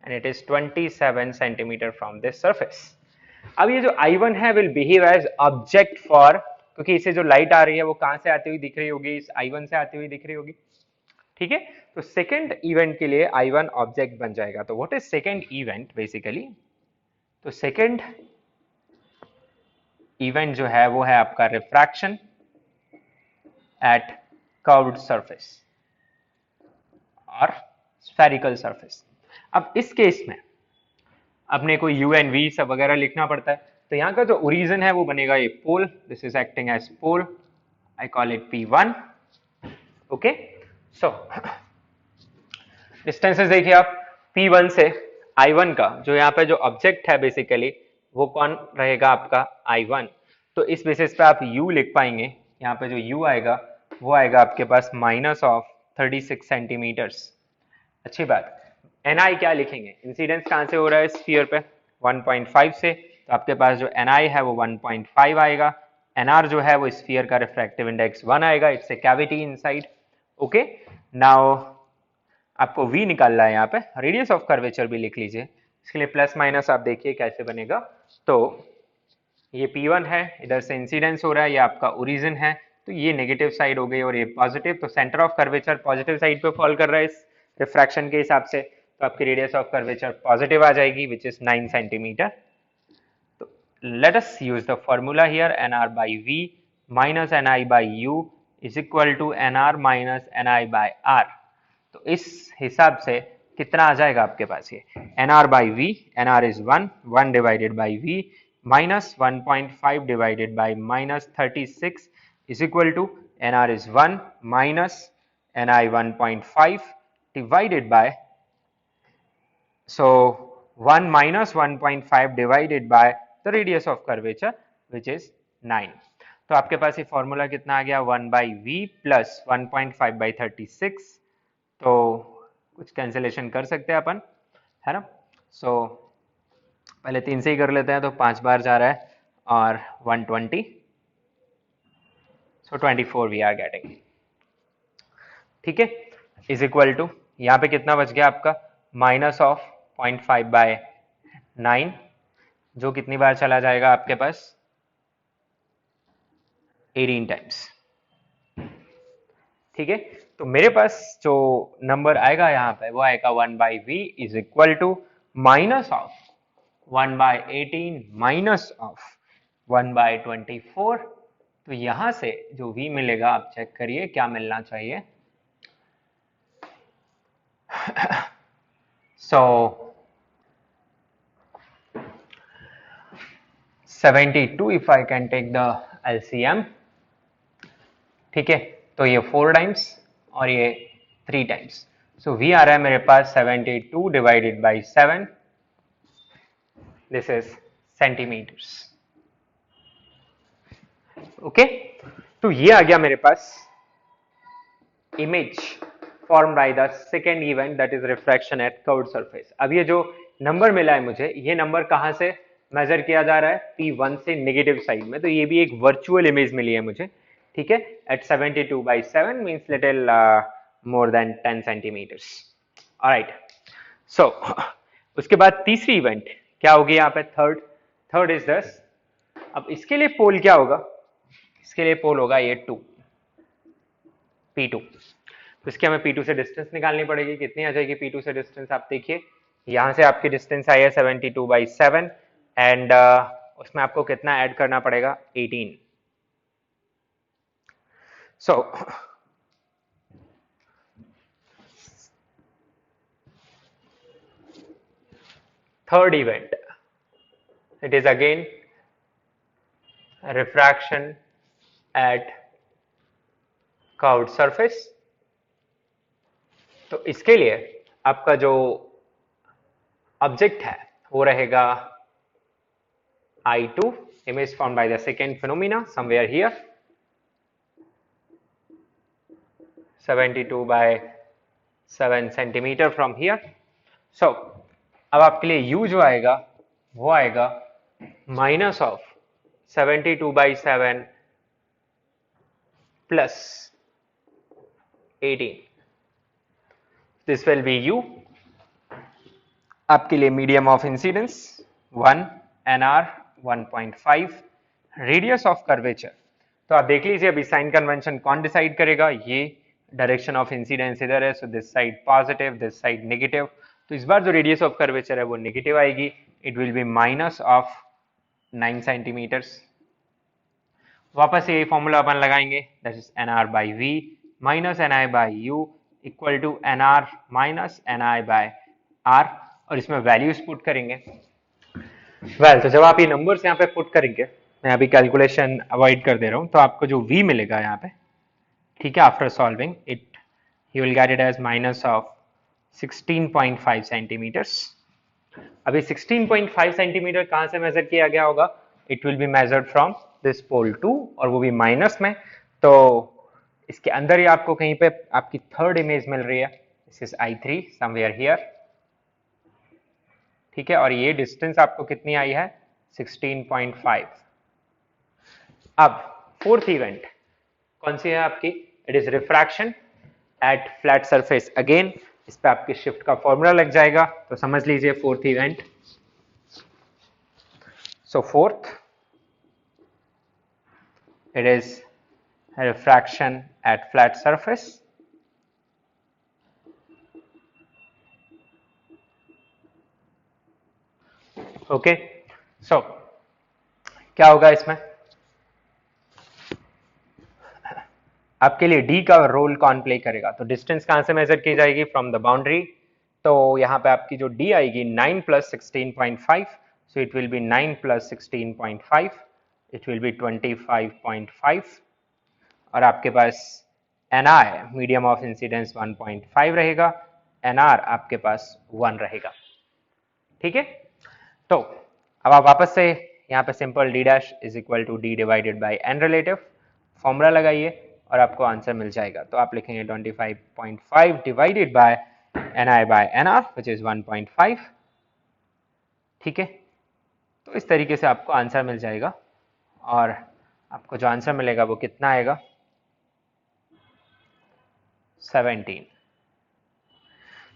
and it is 27 centimetre from this surface. अब ये जो I1 है will behave as object for, क्योंकि इसे जो लाइट आ रही है वो कहां से आती हुई दिख रही होगी, इस I1 से आती हुई दिख रही होगी. ठीक है, तो सेकेंड इवेंट के लिए I1 ऑब्जेक्ट बन जाएगा. तो what is second event basically, तो सेकेंड इवेंट जो है वो है आपका रिफ्रैक्शन एट कर्व्ड सरफेस और स्फेरिकल सरफेस. अब इस केस में अपने को u एंड v सब वगैरह लिखना पड़ता है. तो यहाँ का जो ओरिजिन है वो बनेगा ये pole, this is acting as pole, I call it P1. Okay, so distances देखिए आप, P1 से I1 का जो यहाँ पे जो ऑब्जेक्ट है बेसिकली वो कौन रहेगा आपका I1. तो इस बेसिस पे आप u लिख पाएंगे, यहाँ पे जो u आएगा वो आएगा आपके पास माइनस ऑफ 36 सेंटीमीटर्स. अच्छी बात. ni क्या लिखेंगे, इंसिडेंस कहाँ से हो रहा है स्फीयर पे, 1.5 से, तो आपके पास जो ni है वो 1.5 आएगा. nr जो है वो स्फीयर का रिफ्रैक्टिव इंडेक्स 1 आएगा, it's a cavity inside. Okay, now आपको v निकालना है, यहाँ पे रेडियस ऑफ कर्वेचर भी लिख लीजिए. इसके लिए प्लस माइनस आप देखिए कैसे बनेगा. तो ये P1 है, इधर से इंसिडेंस हो रहा है, ये आपका ओरिजिन है, तो ये नेगेटिव साइड हो गई और ये पॉजिटिव. तो centre of curvature positive side पे फॉल कर रहा है इस रिफ्रैक्शन के हिसाब से, तो आपकी रेडियस ऑफ कर्वेचर पॉजिटिव आ जाएगी विच इज 9 सेंटीमीटर. तो let us use the formula here, nr by v minus ni by u is equal to nr minus ni by r. तो इस हिसाब से कितना आ जाएगा आपके पास, ये nr by v, nr is 1 divided by v minus 1.5 divided by minus 36 is equal to nr is 1 minus ni 1.5 divided by, so 1 minus 1.5 divided by the radius of curvature which is 9. तो आपके पास ये फॉर्मूला कितना आ गया 1 by v plus 1.5 by 36. तो कुछ कैंसिलेशन कर सकते हैं अपन, है ना. सो पहले 3 से ही कर लेते हैं, तो 5 बार जा रहा है और 120. सो 24 वी आर गेटिंग. ठीक है, इज इक्वल टू यहाँ पे कितना बच गया आपका माइनस ऑफ 0.5 बाय 9, जो कितनी बार चला जाएगा आपके पास 18 टाइम्स. ठीक है, तो मेरे पास जो नंबर आएगा यहाँ पे वो आएगा 1 by we is equal to minus of 1 by 18 minus of 1 by 24. तो यहां से जो v मिलेगा आप चेक करिए क्या मिलना चाहिए. So 72 if I can take the LCM. ठीक है, तो ये 4 टाइम्स और ये 3 टाइम्स. सो v आ रहा है मेरे पास 72 divided by 7. This is centimetres. Okay, तो ये आ गया मेरे पास image formed by the second event that is refraction at curved surface. अब ये जो नंबर मिला है मुझे, ये नंबर कहाँ से मेजर किया जा रहा है P1 से नेगेटिव साइड में. तो ये भी एक वर्चुअल इमेज मिली है मुझे. ठीक है, at 72 by 7 means little more than 10 centimeters. Alright. So उसके बाद तीसरी इवेंट क्या होगी यहाँ पे थर्ड इज दिस. अब इसके लिए पोल क्या होगा, इसके लिए पोल होगा ये 2 P2. तो इसके हमें P2 से डिस्टेंस निकालनी पड़ेगी. कितनी आ जाएगी P2 से डिस्टेंस, आप देखिए यहां से आपकी डिस्टेंस आई है 72 by 7 एंड उसमें आपको कितना ऐड करना पड़ेगा 18. So third event, it is again refraction at curved surface. तो इसके लिए आपका जो ऑब्जेक्ट है वो रहेगा I2, image formed by the second phenomena somewhere here, 72 by 7 centimeter from here. So अब आपके लिए U जो आएगा वो आएगा minus of 72 by 7 plus 18. This will be U. आपके लिए medium of incidence 1, NR 1.5, radius of curvature. तो आप देख लीजिए अभी साइन कन्वेंशन कौन डिसाइड करेगा. ये डायरेक्शन ऑफ इंसिडेंस इधर है, so this side positive, this side negative. तो इस बार जो रेडियस ऑफ कर्वेचर है वो नेगेटिव आएगी. It will be minus of 9 centimetres. वापस यही फॉर्मूला अपन लगाएंगे, that is NR by V minus NI by U equal to NR minus NI by R. और इसमें वैल्यूज पुट करेंगे. तो जब आप ये नंबर्स यहाँ पे पुट करेंगे, मैं अभी कैलकुलेशन अवॉइड कर दे रहा हूँ, तो आपको जो V मिलेगा यहाँ पे, ठीक है, after solving it you will get it as minus of 16.5 centimetres. अभी 16.5 सेंटीमीटर कहाँ से मेजर किया गया होगा, it will be measured from this pole 2 और वो भी माइनस में. तो इसके अंदर ही आपको कहीं पे आपकी थर्ड इमेज मिल रही है, this is I3 somewhere here. ठीक है, और ये डिस्टेंस आपको कितनी आई है 16.5. अब फोर्थ इवेंट कौन सी है आपकी, it is refraction at flat surface. Again इस पे आपके शिफ्ट का फॉर्मूला लग जाएगा, तो समझ लीजिए fourth event. So fourth it is refraction at flat surface. Okay, so क्या होगा इसमें, आपके लिए D का रोल कौन प्ले करेगा. तो डिस्टेंस कहां से मेजर की जाएगी, फ्रॉम द बाउंड्री. तो यहां पे आपकी जो D आएगी 9 plus 16.5, so it will be 9 plus 16.5, it will be 25.5. और आपके पास NI मीडियम ऑफ इंसिडेंस 1.5 रहेगा, NR आपके पास 1 रहेगा. ठीक है, तो अब आप वापस से यहाँ पे simple D dash is equal to D divided by N relative formula लगाइए और आपको आंसर मिल जाएगा। तो आप लिखेंगे 25.5 divided by N I by N R which is 1.5। ठीक है, तो इस तरीके से आपको आंसर मिल जाएगा और आपको जो आंसर मिलेगा वो कितना आएगा, 17।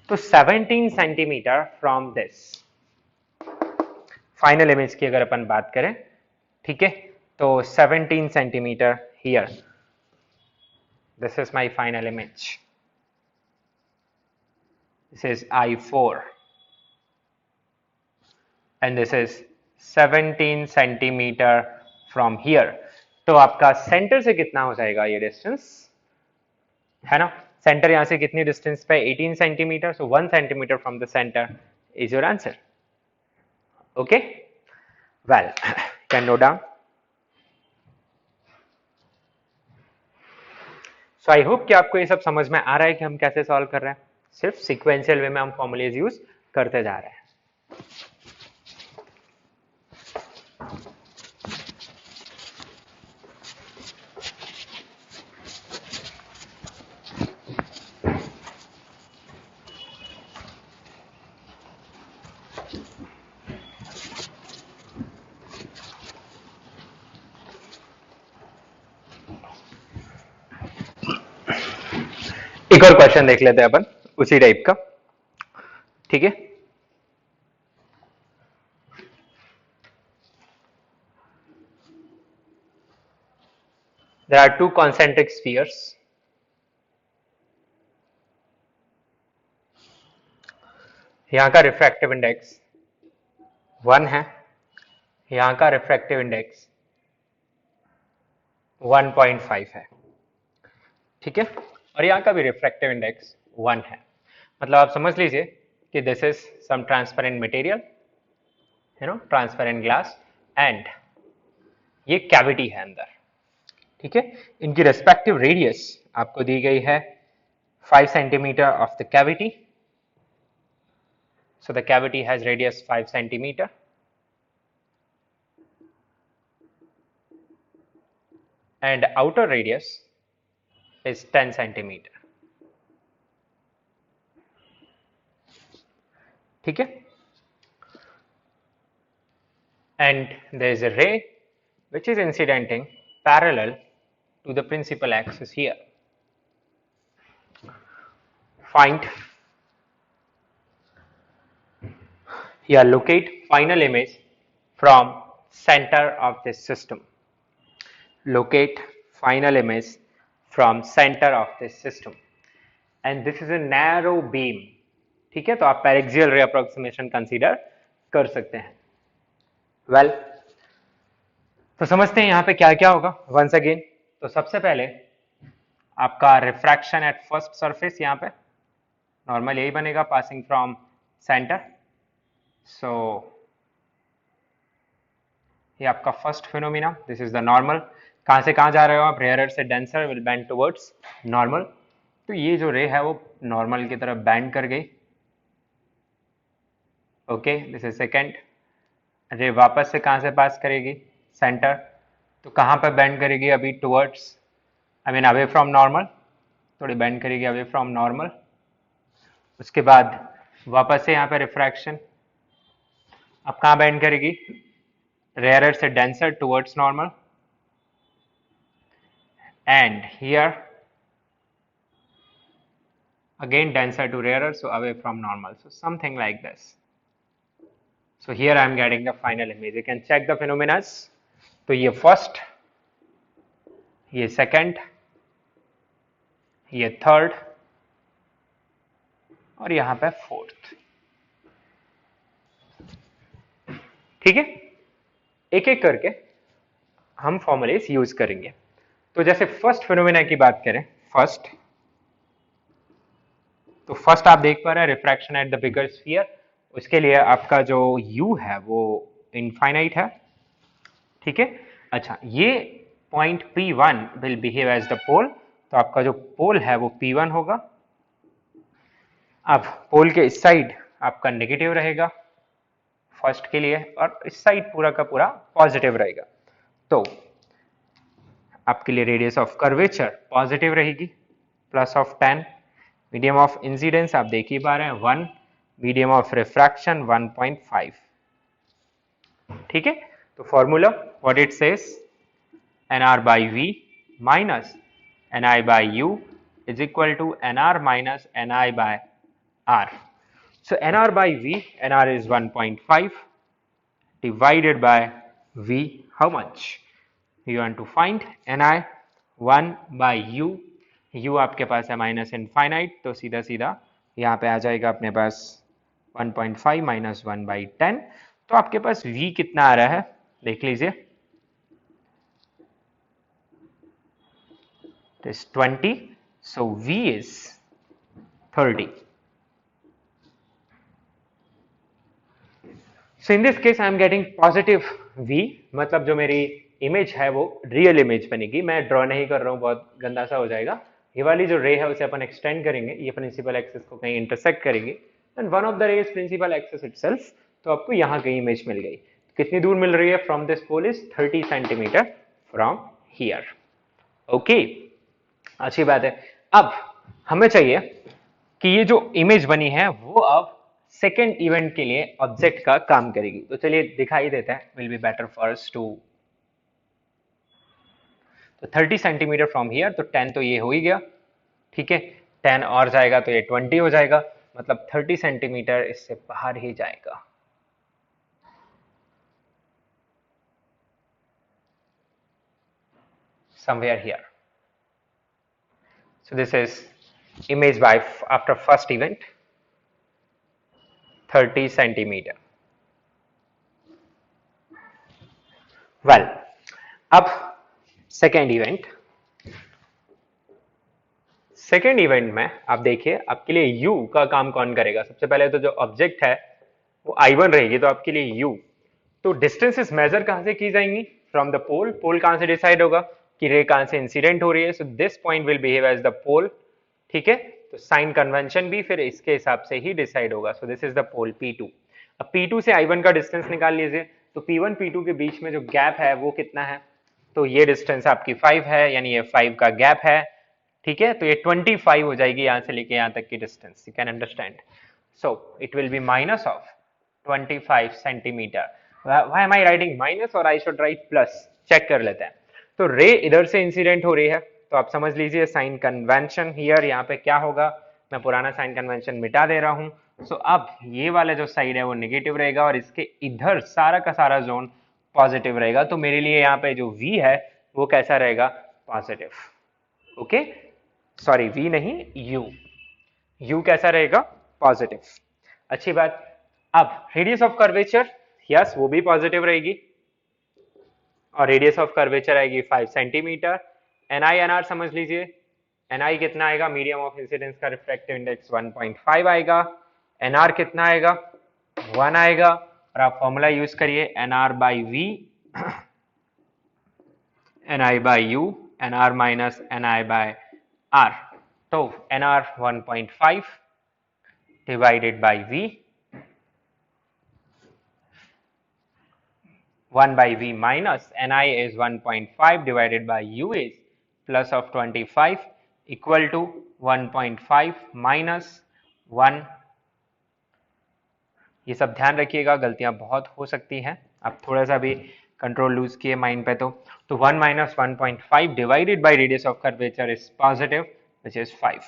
तो 17 centimetre from this final image की अगर अपन बात करें, ठीक है, तो 17 centimetre here, this is my final image, this is I4 and this is 17 centimetre from here. तो आपका सेंटर से कितना हो जाएगा ये डिस्टेंस, है ना, सेंटर यहां से कितनी डिस्टेंस पे, 18 centimetre, so 1 centimetre from the centre is your answer. Okay, well, can note down. So I hope कि आपको ये सब समझ में आ रहा है कि हम कैसे सॉल्व कर रहे हैं, सिर्फ सिक्वेंशियल वे में हम फॉर्मूलेज यूज करते जा रहे हैं। एक और क्वेश्चन देख लेते हैं अपन उसी टाइप का, ठीक है। There are two concentric spheres. यहां का रिफ्रैक्टिव इंडेक्स 1 है, यहां का रिफ्रैक्टिव इंडेक्स 1.5 है, ठीक है, और यहां का भी रिफ्रैक्टिव इंडेक्स 1 है। मतलब आप समझ लीजिए कि this is some transparent material, you know, transparent glass, and ये कैविटी है अंदर, ठीक है। इनकी रेस्पेक्टिव रेडियस आपको दी गई है 5 centimetre of the cavity, so the cavity has radius 5 centimeter, and outer radius is 10 centimeter, ठीक है, and there is a ray which is incidenting parallel to the principal axis here. Find, here locate final image from center of this system. Locate final image from center of this system, and this is a narrow beam, ठीक है, तो आप पैरेक्सियल रे अप्रोक्सीमेशन कंसीडर कर सकते हैं। वेल, तो समझते हैं यहाँ पे क्या क्या होगा वंस अगेन। तो सबसे पहले आपका रिफ्रैक्शन एट फर्स्ट सरफेस, यहाँ पे नॉर्मल यही बनेगा पासिंग फ्रॉम सेंटर, सो ये आपका first phenomena, this is the normal. कहां से कहां जा रहे हो आप, रेयरर से denser will bend towards normal, तो ये जो रे है वो नॉर्मल की तरफ बेंड कर गई, ओके, दिस इज सेकेंड। रे वापस से कहां से पास करेगी, सेंटर, तो कहां पर बेंड करेगी अभी, towards, I mean away from normal, थोड़ी बेंड करेगी अवे फ्रॉम नॉर्मल। उसके बाद वापस से यहाँ पे रिफ्रैक्शन, अब कहाँ बेंड करेगी, रेयरर से denser towards normal, and here again denser to rarer, so away from normal, so something like this. So here I am getting the final image, you can check the phenomena। तो ये फर्स्ट, ये सेकंड, ये थर्ड, और यहां पे फोर्थ, ठीक है। एक एक करके हम फॉर्मूलेज यूज करेंगे। तो जैसे फर्स्ट फिनोमेना की बात करें, फर्स्ट, तो फर्स्ट आप देख पा रहे हैं refraction at the bigger sphere, उसके लिए आपका जो u है वो इनफाइनाइट है, ठीक है। अच्छा, ये point P1 will behave as the pole, तो आपका जो पोल है वो P1 होगा। अब पोल के इस साइड आपका नेगेटिव रहेगा, फर्स्ट के लिए, और इस साइड पूरा का पूरा पॉजिटिव रहेगा। तो आपके लिए रेडियस ऑफ कर्वेचर पॉजिटिव रहेगी, plus of 10। Medium of incidence आप देख ही पा रहे हैं 1, मीडियम ऑफ रिफ्रैक्शन 1.5। ठीक है, तो formula what it says, nr by v minus ni by u is equal to nr minus ni by r. So nr by v, nr is 1.5 divided by v, how much? You want to find ni 1 by u, u आपके पास है माइनस इनफाइनाइट, तो सीधा सीधा यहाँ पे आ जाएगा अपने पास 1.5 माइनस 1/10। तो आपके पास v कितना आ रहा है देख लीजिए, is 20, so v is 30. So in this case I am getting positive v, मतलब जो मेरी इमेज है वो रियल इमेज बनेगी। मैं ड्रॉ नहीं कर रहा हूँ, बहुत गंदा सा हो जाएगा। ये वाली जो रे है उसे अपन एक्सटेंड करेंगे, ये प्रिंसिपल एक्सिस को कहीं इंटरसेक्ट करेंगे, and one of the ray is principal axis itself, तो आपको यहाँ कहीं इमेज मिल गई। कितनी दूर मिल रही है from this pole is 30 centimetre from here. Okay, अच्छी बात है। अब हमें चाहिए कि ये जो इमेज बनी है वो अब सेकेंड इवेंट के लिए ऑब्जेक्ट का काम करेगी। तो चलिए दिखाई देता है, will be better for us to. तो 30 सेंटीमीटर फ्रॉम हियर, तो 10 तो ये हो ही गया, ठीक है, 10 और जाएगा तो ये 20 हो जाएगा, मतलब 30 सेंटीमीटर इससे बाहर ही जाएगा। somewhere here. So this is image by after first event 30 centimeter. Well, अब सेकेंड इवेंट में आप देखिए आपके लिए u का काम कौन करेगा। सबसे पहले तो जो ऑब्जेक्ट है वो I1 रहेगी, तो आपके लिए u, तो डिस्टेंसेस मेजर कहां से की जाएंगी, फ्रॉम द पोल। पोल कहां से डिसाइड होगा कि रे कहां से इंसिडेंट हो रही है, so this point will behave as the pole, ठीक है। तो साइन कन्वेंशन भी फिर इसके हिसाब से ही डिसाइड होगा। So this is the pole P2। अब P2 से I1 का डिस्टेंस निकाल लीजिए, तो P1 P2 के बीच में जो गैप है वो कितना है, तो ये डिस्टेंस आपकी 5 है, यानी ये 5 का गैप है, ठीक है। तो ये 25 हो जाएगी यहां से लेके यहां तक की distance, you can understand. So it will be minus of 25 centimetre. Why am I writing minus और I should write plus, check कर लेते हैं। तो रे इधर से इंसिडेंट हो रही है, तो आप समझ लीजिए साइन कन्वेंशन हियर, यहाँ पे क्या होगा, मैं पुराना साइन कन्वेंशन मिटा दे रहा हूँ। सो अब ये वाला जो साइड है वो नेगेटिव रहेगा और इसके इधर सारा का सारा जोन पॉजिटिव रहेगा। तो मेरे लिए यहाँ पे जो v है वो कैसा रहेगा, पॉजिटिव। ओके, सॉरी v नहीं, u कैसा रहेगा, पॉजिटिव। अच्छी बात। अब रेडियस ऑफ कर्वेचर, यस वो भी पॉजिटिव रहेगी, और रेडियस ऑफ कर्वेचर आएगी 5 सेंटीमीटर। एनआई एनआर समझ लीजिए, एनआई कितना आएगा, मीडियम ऑफ इंसिडेंस का रिफ्रैक्टिव इंडेक्स 1.5 आएगा, एनआर कितना आएगा, 1 आएगा, और आप फॉर्मूला यूज करिए n r by v, n i by u, n r minus n i by r. तो n r 1.5 divided by v, 1 by v minus ni is 1.5 divided by u is plus of 25 equal to 1.5 minus 1। ये सब ध्यान रखिएगा, गलतियां बहुत हो सकती हैं, आप थोड़ा सा भी कंट्रोल लूज किए माइंड पे। तो 1 minus 1.5 divided by radius of curvature is positive which is 5।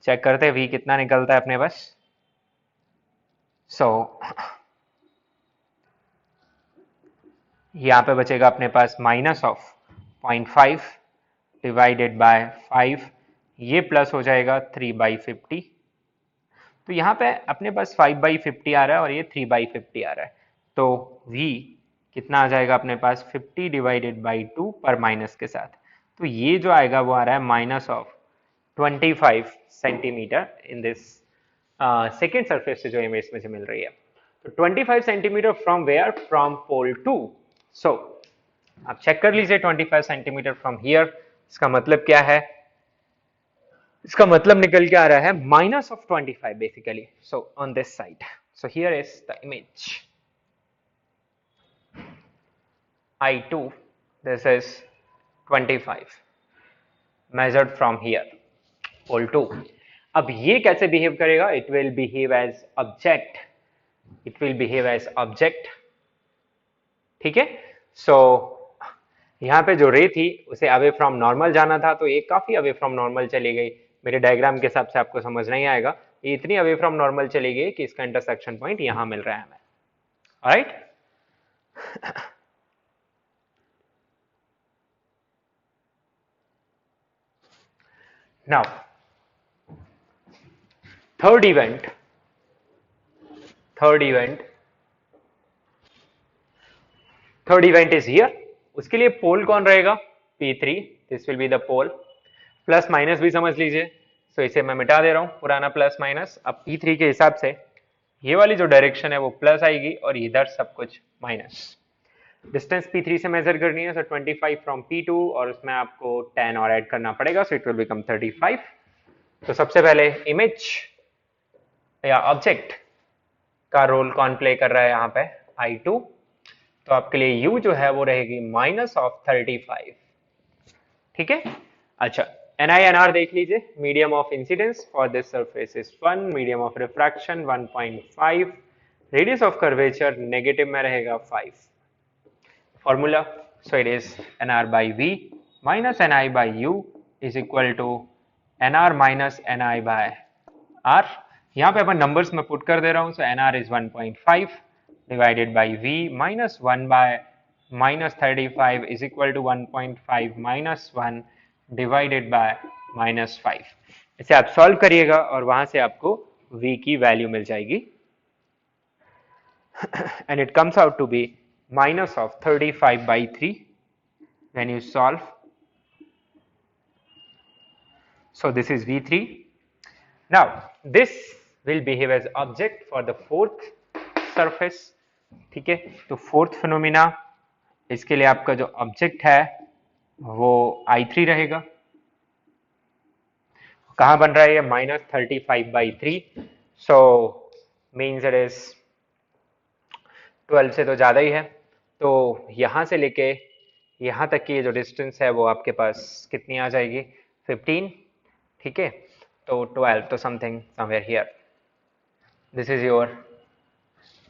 Check करते हैं v कितना निकलता है अपने पास। सो यहाँ पे बचेगा अपने पास माइनस ऑफ 0.5 डिवाइडेड बाय 5, ये प्लस हो जाएगा 3/50। तो यहाँ पे अपने पास 5/50 आ रहा है और ये 3/50 आ रहा है, तो v कितना आ जाएगा अपने पास 50 डिवाइडेड बाई 2 पर माइनस के साथ। तो ये जो आएगा वो आ रहा है minus of 25 centimetre in this second surface से जो इमेज मुझे मिल रही है। तो 25 centimetre from where, from pole 2। So आप चेक कर लीजिए 25 सेंटीमीटर फ्रॉम हियर, इसका मतलब क्या है, इसका मतलब निकल के आ रहा है minus of 25 basically, so on this side. So here is the image. I2, this is 25 measured from here, pole 2. अब ये कैसे बिहेव करेगा? It will behave as object, it will behave as object, ठीक है। सो यहाँ पे जो रे थी उसे अवे फ्रॉम नॉर्मल जाना था, तो ये काफी अवे फ्रॉम नॉर्मल चली गई। मेरे डायग्राम के हिसाब से आपको समझ नहीं आएगा, ये इतनी अवे फ्रॉम नॉर्मल चली गई कि इसका इंटरसेक्शन पॉइंट यहाँ मिल रहा है हमें। Alright, now third event is here. उसके लिए पोल कौन रहेगा? P3, this will be the pole. Plus minus भी समझ लीजिए, तो इसे मैं मिटा दे रहा हूं, पुराना प्लस माइनस। अब P3 के हिसाब से ये वाली जो डायरेक्शन है वो प्लस आएगी और इधर सब कुछ माइनस। डिस्टेंस P3 से मेजर करनी है, सो 25 फ्रॉम P2 और उसमें आपको 10 और ऐड करना पड़ेगा, सो इट विल बिकम 35। तो सबसे पहले इमेज या ऑब्जेक्ट का रोल कौन प्ले कर रहा है यहाँ पे? I2। तो आपके लिए U जो है वो रहेगी माइनस ऑफ 35, ठीक है। अच्छा, NI/NR देख लीजिए। Medium of incidence for this surface is 1, medium of refraction 1.5, radius of curvature negative में रहेगा 5। Formula, so it is NR by V minus NI by U is equal to NR minus NI by R। यहाँ पे अपन नंबर्स में पुट कर दे रहा हूँ, सो NR is 1.5 divided by V minus 1 by minus 35 is equal to 1.5 minus 1 divided by minus 5। इसे आप सॉल्व करिएगा और वहां से आपको V की वैल्यू मिल जाएगी, and it comes out to be minus of 35 by 3 when you solve. So this is V3. Now this will behave as object for the fourth surface, ठीक है। तो फोर्थ फिनोमिना, इसके लिए आपका जो ऑब्जेक्ट है वो I3 रहेगा। कहां बन रहा है ये? Minus 35 by 3, so means it is 12 से तो ज्यादा ही है। तो यहां से लेके यहां तक की जो डिस्टेंस है वो आपके पास कितनी आ जाएगी? 15, ठीक है। तो 12 तो something somewhere here, this is your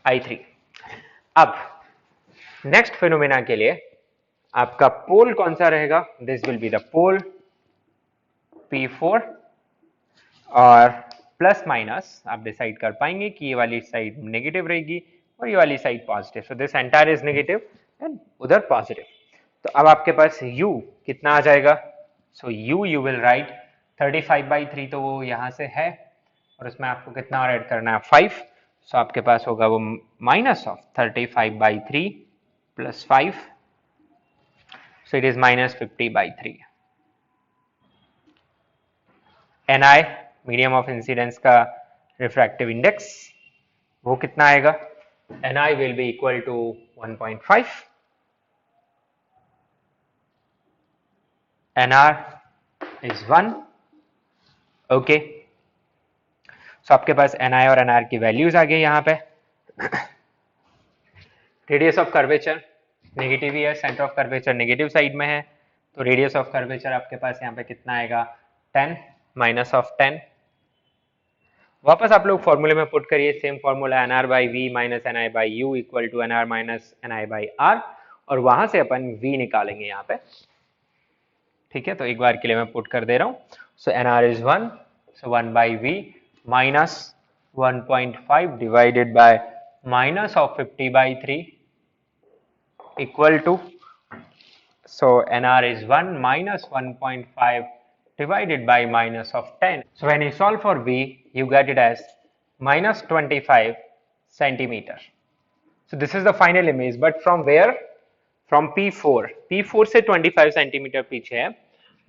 I3। अब नेक्स्ट फिनोमेना के लिए आपका पोल कौन सा रहेगा? This will be the pole P4, और प्लस माइनस आप डिसाइड कर पाएंगे कि ये वाली साइड नेगेटिव रहेगी और ये वाली side positive, so this entire is negative and उधर पॉजिटिव। तो अब आपके पास U कितना आ जाएगा? So you will write 35 by 3, तो वो यहाँ से है और उसमें आपको कितना और ऐड करना है? 5। सो आपके पास होगा वो minus of 35 by 3 plus 5, so it is minus 50 by 3। NI medium of incidence का रिफ्रैक्टिव इंडेक्स वो कितना आएगा? NI will be equal to 1.5, NR is 1, okay. सो आपके पास NI और NR की वैल्यूज आ गई यहाँ पे। रेडियस ऑफ कर्वेचर नेगेटिव ही है, centre of curvature negative side में है, तो रेडियस ऑफ कर्वेचर आपके पास यहाँ पे कितना आएगा? 10 माइनस ऑफ 10। वापस आप लोग फॉर्मूले में पुट करिए, same formula NR by V minus NI by U equal to NR minus NI by R, और वहां से अपन V निकालेंगे यहाँ पे, ठीक है। तो एक बार के लिए मैं पुट कर दे रहा हूँ, सो NR is 1, so 1 by V minus 1.5 divided by minus of 50 by 3 equal to, so NR is 1 minus 1.5 divided by minus of 10. So when you solve for V, you get it as minus 25 centimeter. So this is the final image, but from where? From P4. P4 से 25 सेंटीमीटर पीछे है,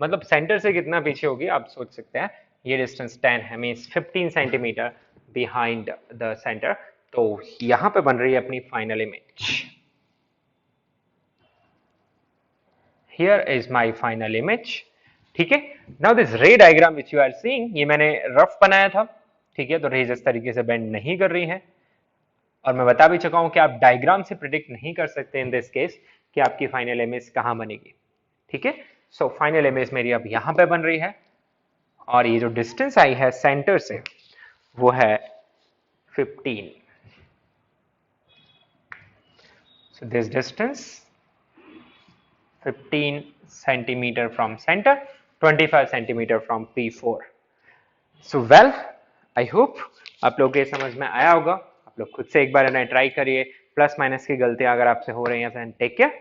मतलब सेंटर से कितना पीछे होगी आप सोच सकते हैं। ये डिस्टेंस 10 है, means 15 centimetre behind the centre. तो यहां पे बन रही है अपनी final image. Here is my final image, ठीक है। Now this ray diagram which you are seeing, ये मैंने रफ बनाया था, ठीक है। तो रेज इस तरीके से बेंड नहीं कर रही है, और मैं बता भी चुका हूं कि आप डायग्राम से प्रिडिक्ट नहीं कर सकते इन दिस केस, कि आपकी फाइनल इमेज कहाँ बनेगी। ठीक है, सो फाइनल इमेज मेरी अब यहाँ पे बन रही है और ये जो डिस्टेंस आई है सेंटर से वो है 15। So this distance 15 centimeter from center, 25 centimeter from P4. So well, I hope आप लोग के समझ में आया होगा। आप लोग खुद से एक बार इन्हें ट्राई करिए, प्लस माइनस की गलतियां अगर आपसे हो रही हैं तो take care.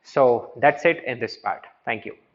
So that's it in this part. Thank you.